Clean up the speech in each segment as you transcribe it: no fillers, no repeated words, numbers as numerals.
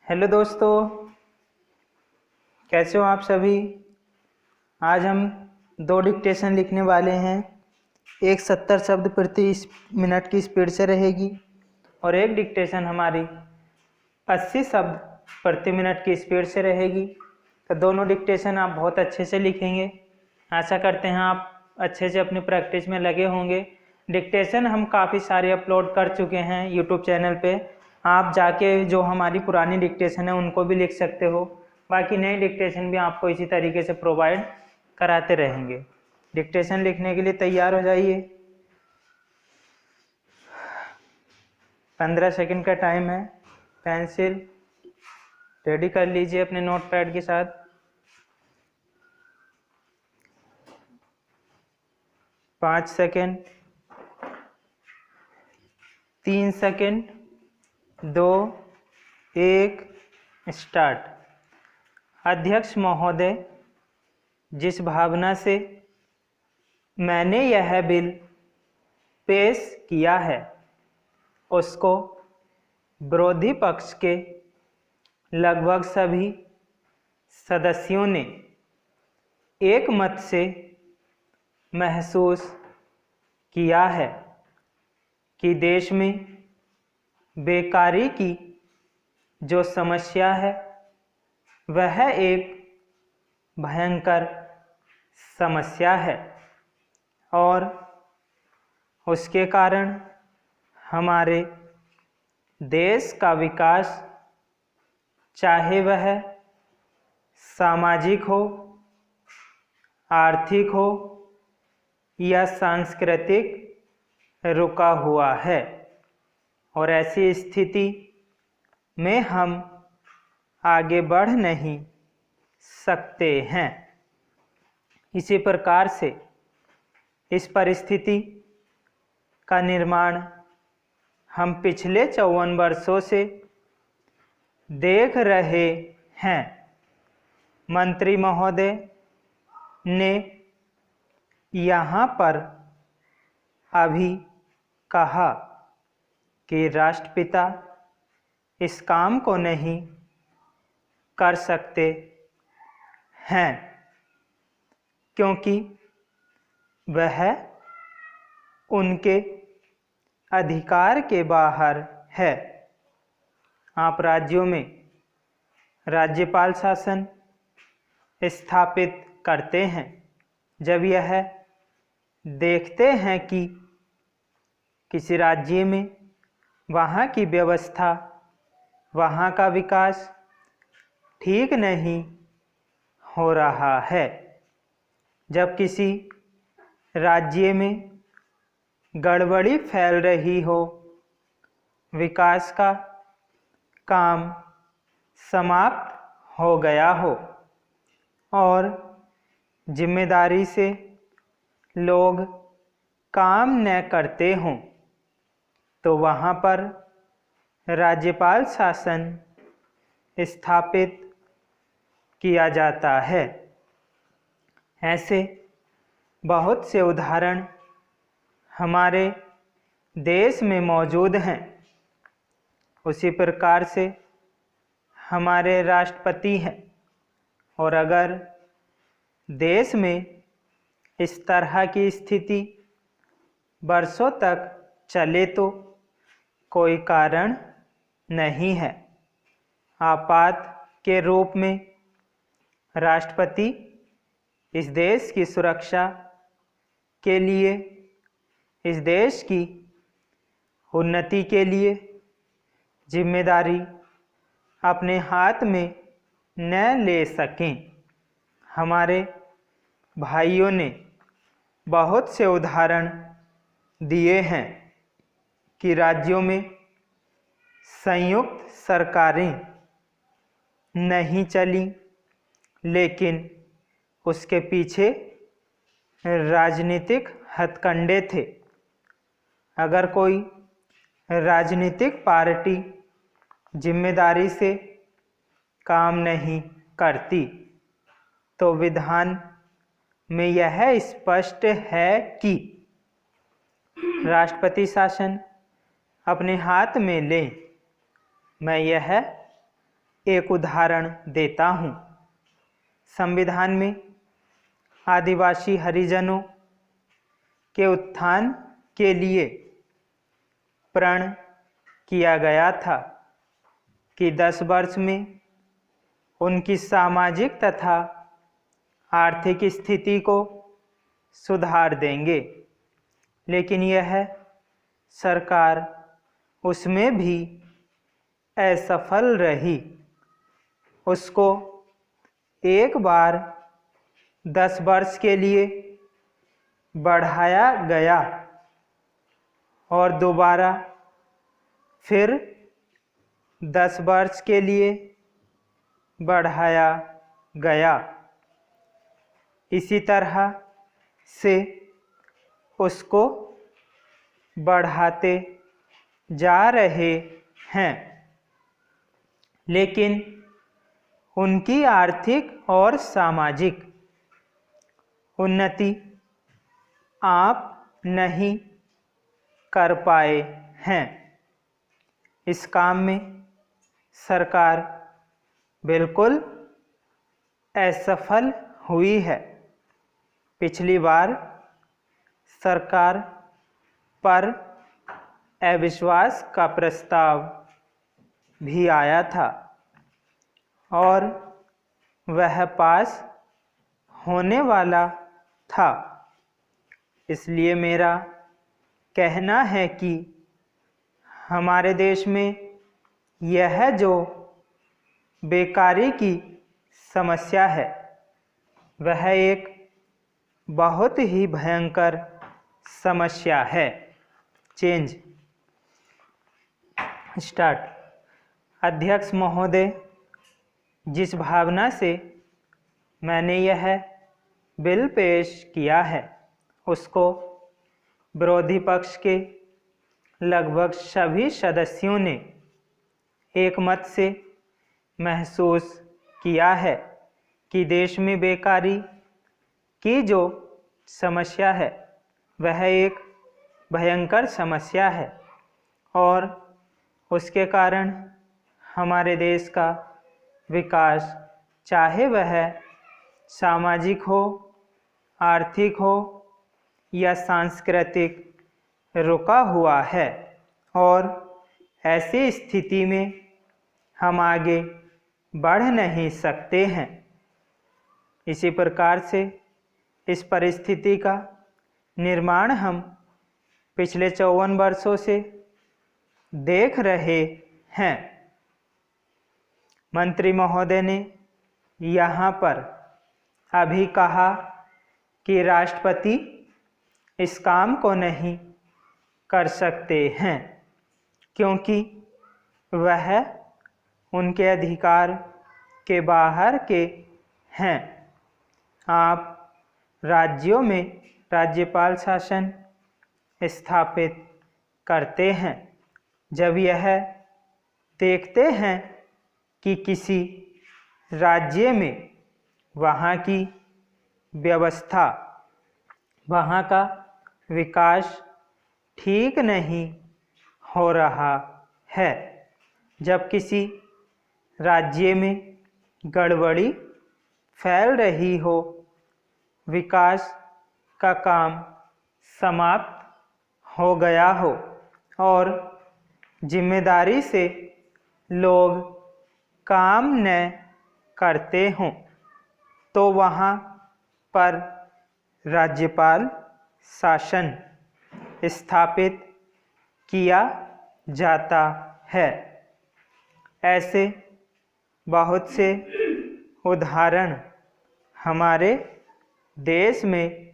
Hello दोस्तों, कैसे हो आप सभी। आज हम दो डिक्टेशन लिखने वाले हैं। एक 70 शब्द प्रति मिनट की स्पीड से रहेगी और एक डिक्टेशन हमारी 80 शब्द प्रति मिनट की स्पीड से रहेगी। तो दोनों डिक्टेशन आप बहुत अच्छे से लिखेंगे। आशा करते हैं आप अच्छे से अपनी प्रैक्टिस में लगे होंगे। डिक्टेशन हम काफ़ी सारे अपलोड कर चुके हैं यूट्यूब चैनल पे। आप जाके जो हमारी पुरानी डिक्टेशन है उनको भी लिख सकते हो। बाकी नई डिक्टेशन भी आपको इसी तरीके से प्रोवाइड कराते रहेंगे। डिक्टेशन लिखने के लिए तैयार हो जाइए। 15 सेकंड का टाइम है। पेंसिल रेडी कर लीजिए अपने नोटपैड के साथ। 5 सेकंड, 3 सेकंड, 2, 1, स्टार्ट। अध्यक्ष महोदय, जिस भावना से मैंने यह बिल पेश किया है उसको विरोधी पक्ष के लगभग सभी सदस्यों ने एक मत से महसूस किया है कि देश में बेकारी की जो समस्या है वह एक भयंकर समस्या है और उसके कारण हमारे देश का विकास, चाहे वह सामाजिक हो, आर्थिक हो या सांस्कृतिक, रुका हुआ है। और ऐसी स्थिति में हम आगे बढ़ नहीं सकते हैं। इसी प्रकार से इस परिस्थिति का निर्माण हम पिछले 54 वर्षों से देख रहे हैं। मंत्री महोदय ने यहाँ पर अभी कहा कि राष्ट्रपिता इस काम को नहीं कर सकते हैं क्योंकि वह उनके अधिकार के बाहर है। आप राज्यों में राज्यपाल शासन स्थापित करते हैं जब यह देखते हैं कि किसी राज्य में वहाँ की व्यवस्था, वहाँ का विकास ठीक नहीं हो रहा है। जब किसी राज्य में गड़बड़ी फैल रही हो, विकास का काम समाप्त हो गया हो और जिम्मेदारी से लोग काम न करते हों, तो वहाँ पर राज्यपाल शासन स्थापित किया जाता है। ऐसे बहुत से उदाहरण हमारे देश में मौजूद हैं। उसी प्रकार से हमारे राष्ट्रपति हैं और अगर देश में इस तरह की स्थिति वर्षों तक चले तो कोई कारण नहीं है। आपात के रूप में राष्ट्रपति इस देश की सुरक्षा के लिए, इस देश की उन्नति के लिए जिम्मेदारी अपने हाथ में न ले सकें। हमारे भाइयों ने बहुत से उदाहरण दिए हैं कि राज्यों में संयुक्त सरकारें नहीं चली, लेकिन उसके पीछे राजनीतिक हथकंडे थे। अगर कोई राजनीतिक पार्टी जिम्मेदारी से काम नहीं करती तो विधान में यह स्पष्ट है कि राष्ट्रपति शासन अपने हाथ में ले। मैं यह एक उदाहरण देता हूँ। संविधान में आदिवासी हरिजनों के उत्थान के लिए प्रण किया गया था कि 10 वर्ष में उनकी सामाजिक तथा आर्थिक स्थिति को सुधार देंगे, लेकिन यह सरकार उसमें भी असफल रही। उसको एक बार 10 वर्ष के लिए बढ़ाया गया और दोबारा फिर 10 वर्ष के लिए बढ़ाया गया। इसी तरह से उसको बढ़ाते जा रहे हैं, लेकिन उनकी आर्थिक और सामाजिक उन्नति आप नहीं कर पाए हैं। इस काम में सरकार बिल्कुल असफल हुई है। पिछली बार सरकार पर अविश्वास का प्रस्ताव भी आया था और वह पास होने वाला था। इसलिए मेरा कहना है कि हमारे देश में यह जो बेकारी की समस्या है वह एक बहुत ही भयंकर समस्या है। Change start. अध्यक्ष महोदय, जिस भावना से मैंने यह बिल पेश किया है उसको विरोधी पक्ष के लगभग सभी सदस्यों ने एक मत से महसूस किया है कि देश में बेकारी की जो समस्या है वह एक भयंकर समस्या है और उसके कारण हमारे देश का विकास, चाहे वह सामाजिक हो, आर्थिक हो या सांस्कृतिक, रुका हुआ है और ऐसी स्थिति में हम आगे बढ़ नहीं सकते हैं। इसी प्रकार से इस परिस्थिति का निर्माण हम पिछले 54 वर्षों से देख रहे हैं। मंत्री महोदय ने यहाँ पर अभी कहा कि राष्ट्रपति इस काम को नहीं कर सकते हैं क्योंकि वह उनके अधिकार के बाहर के हैं। आप राज्यों में राज्यपाल शासन स्थापित करते हैं जब यह देखते हैं कि किसी राज्य में वहाँ की व्यवस्था, वहाँ का विकास ठीक नहीं हो रहा है। जब किसी राज्य में गड़बड़ी फैल रही हो, विकास का काम समाप्त हो गया हो और जिम्मेदारी से लोग काम न करते हों, तो वहाँ पर राज्यपाल शासन स्थापित किया जाता है। ऐसे बहुत से उदाहरण हमारे देश में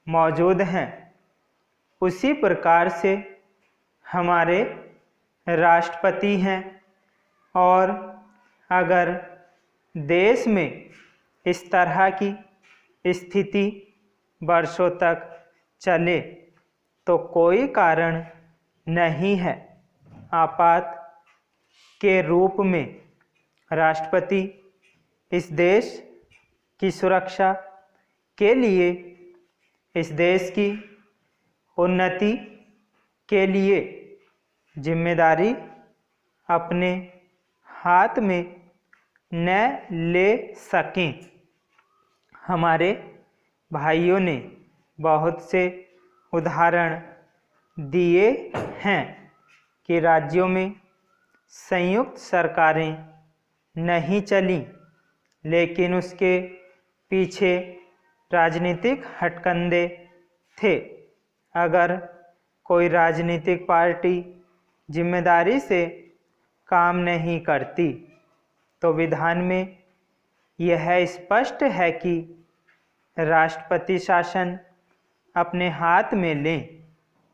मौजूद हैं। उसी प्रकार से हमारे राष्ट्रपति हैं और अगर देश में इस तरह की स्थिति वर्षों तक चले तो कोई कारण नहीं है। आपात के रूप में राष्ट्रपति इस देश की सुरक्षा के लिए, इस देश की उन्नति के लिए जिम्मेदारी अपने हाथ में न ले सकें। हमारे भाइयों ने बहुत से उदाहरण दिए हैं कि राज्यों में संयुक्त सरकारें नहीं चलीं, लेकिन उसके पीछे राजनीतिक हथकंडे थे। अगर कोई राजनीतिक पार्टी जिम्मेदारी से काम नहीं करती तो विधान में यह स्पष्ट है कि राष्ट्रपति शासन अपने हाथ में लें।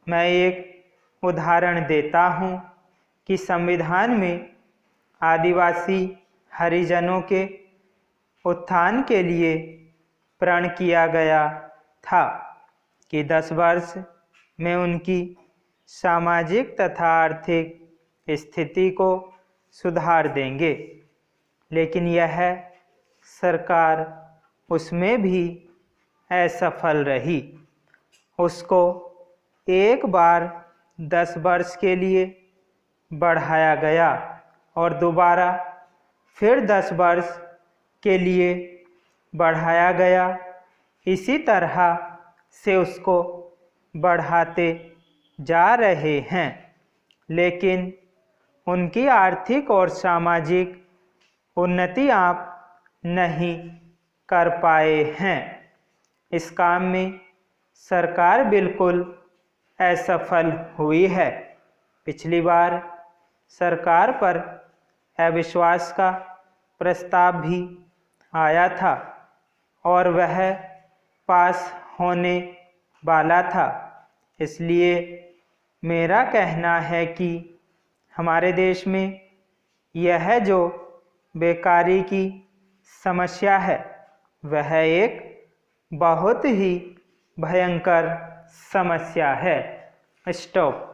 मैं एक उदाहरण देता हूँ कि संविधान में आदिवासी हरिजनों के उत्थान के लिए प्रण किया गया था कि 10 वर्ष में उनकी सामाजिक तथा आर्थिक स्थिति को सुधार देंगे, लेकिन यह सरकार उसमें भी असफल रही। उसको एक बार 10 वर्ष के लिए बढ़ाया गया और दोबारा फिर 10 वर्ष के लिए बढ़ाया गया। इसी तरह से उसको बढ़ाते जा रहे हैं, लेकिन उनकी आर्थिक और सामाजिक उन्नति आप नहीं कर पाए हैं। इस काम में सरकार बिल्कुल असफल हुई है। पिछली बार सरकार पर अविश्वास का प्रस्ताव भी आया था और वह पास होने वाला था। इसलिए मेरा कहना है कि हमारे देश में यह जो बेकारी की समस्या है वह एक बहुत ही भयंकर समस्या है। स्टॉप।